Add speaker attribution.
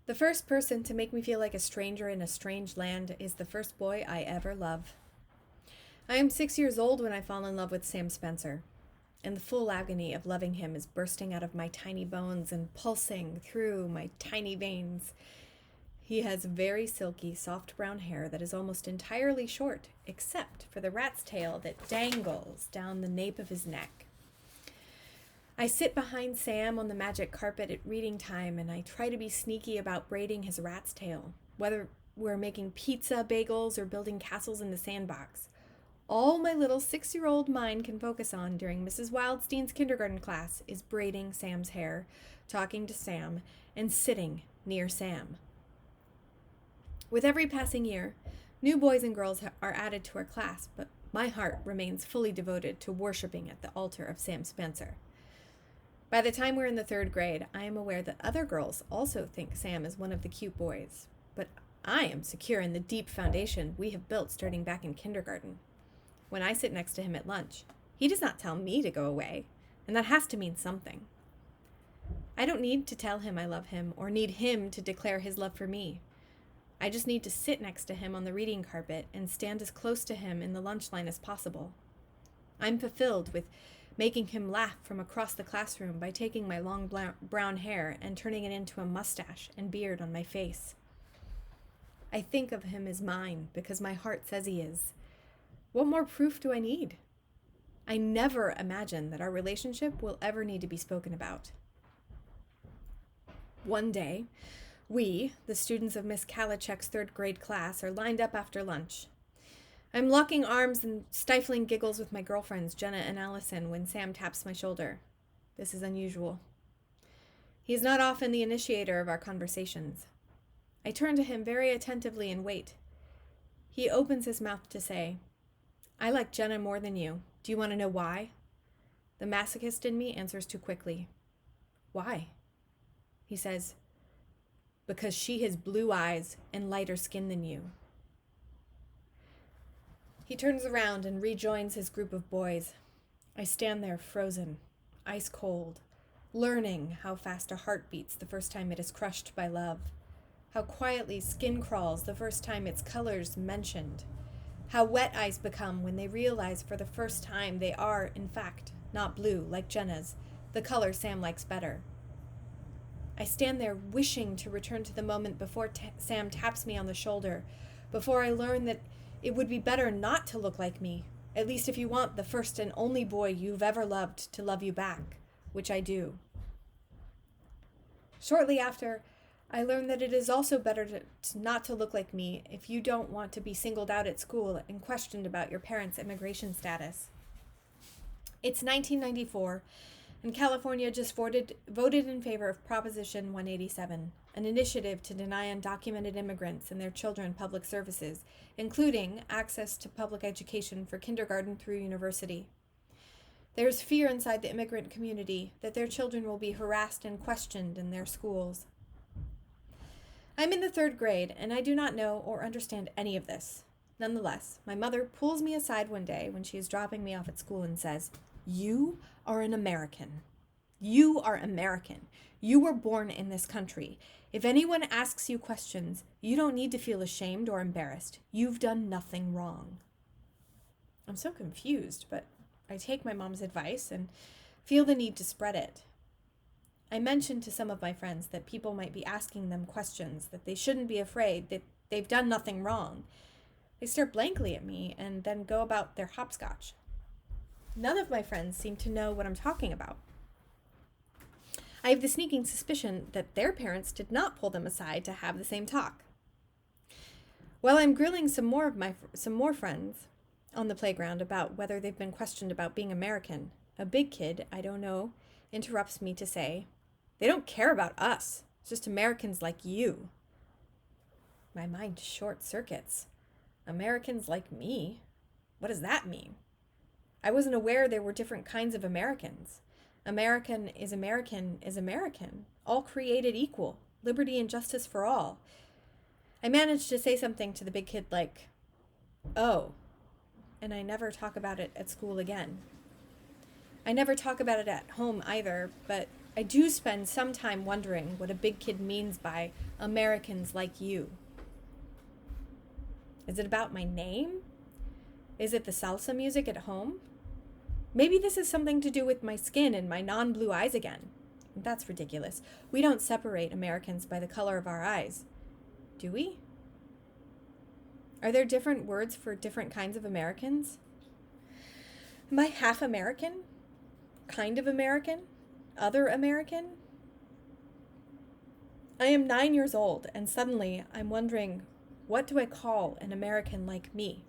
Speaker 1: The first person to make me feel like a stranger in a strange land is the first boy I ever love. I am 6 years old when I fall in love with Sam Spencer, and the full agony of loving him is bursting out of my tiny bones and pulsing through my tiny veins. He has very silky, soft brown hair that is almost entirely short, except for the rat's tail that dangles down the nape of his neck. I sit behind Sam on the magic carpet at reading time, and I try to be sneaky about braiding his rat's tail, whether we're making pizza, bagels, or building castles in the sandbox. All my little 6-year-old mind can focus on during Mrs. Wildstein's kindergarten class is braiding Sam's hair, talking to Sam, and sitting near Sam. With every passing year, new boys and girls are added to our class, but my heart remains fully devoted to worshiping at the altar of Sam Spencer. By the time we're in the 3rd grade, I am aware that other girls also think Sam is one of the cute boys, but I am secure in the deep foundation we have built starting back in kindergarten. When I sit next to him at lunch, he does not tell me to go away, and that has to mean something. I don't need to tell him I love him or need him to declare his love for me. I just need to sit next to him on the reading carpet and stand as close to him in the lunch line as possible. I'm fulfilled with making him laugh from across the classroom by taking my long brown hair and turning it into a mustache and beard on my face. I think of him as mine because my heart says he is. What more proof do I need? I never imagine that our relationship will ever need to be spoken about. One day, we, the students of Miss Kalachek's 3rd grade class, are lined up after lunch. I'm locking arms and stifling giggles with my girlfriends, Jenna and Allison, when Sam taps my shoulder. This is unusual. He is not often the initiator of our conversations. I turn to him very attentively and wait. He opens his mouth to say, "I like Jenna more than you. Do you want to know why?" The masochist in me answers too quickly. "Why?" He says, "Because she has blue eyes and lighter skin than you." He turns around and rejoins his group of boys. I stand there frozen, ice cold, learning how fast a heart beats the first time it is crushed by love, how quietly skin crawls the first time its color's mentioned, how wet eyes become when they realize for the first time they are, in fact, not blue like Jenna's, the color Sam likes better. I stand there wishing to return to the moment before Sam taps me on the shoulder, before I learn that it would be better not to look like me, at least if you want the first and only boy you've ever loved to love you back, which I do. Shortly after, I learn that it is also better not to look like me if you don't want to be singled out at school and questioned about your parents' immigration status. It's 1994, and California just voted in favor of Proposition 187, an initiative to deny undocumented immigrants and their children public services, including access to public education for kindergarten through university. There is fear inside the immigrant community that their children will be harassed and questioned in their schools. I'm in the 3rd grade, and I do not know or understand any of this. Nonetheless, my mother pulls me aside one day when she is dropping me off at school and says, "You are an American. You are American. You were born in this country. If anyone asks you questions, you don't need to feel ashamed or embarrassed. You've done nothing wrong." I'm so confused, but I take my mom's advice and feel the need to spread it. I mentioned to some of my friends that people might be asking them questions, that they shouldn't be afraid, that they've done nothing wrong. They stare blankly at me and then go about their hopscotch. None of my friends seem to know what I'm talking about. I have the sneaking suspicion that their parents did not pull them aside to have the same talk. While I'm grilling some more friends on the playground about whether they've been questioned about being American, a big kid I don't know interrupts me to say, "They don't care about us. It's just Americans like you." My mind short circuits. Americans like me? What does that mean? I wasn't aware there were different kinds of Americans. American is American is American, all created equal, liberty and justice for all. I managed to say something to the big kid like, "Oh," and I never talk about it at school again. I never talk about it at home either, but I do spend some time wondering what a big kid means by Americans like you. Is it about my name? Is it the salsa music at home? Maybe this is something to do with my skin and my non-blue eyes again. That's ridiculous. We don't separate Americans by the color of our eyes, do we? Are there different words for different kinds of Americans? Am I half American? Kind of American? Other American? I am 9 years old, and suddenly I'm wondering, what do I call an American like me?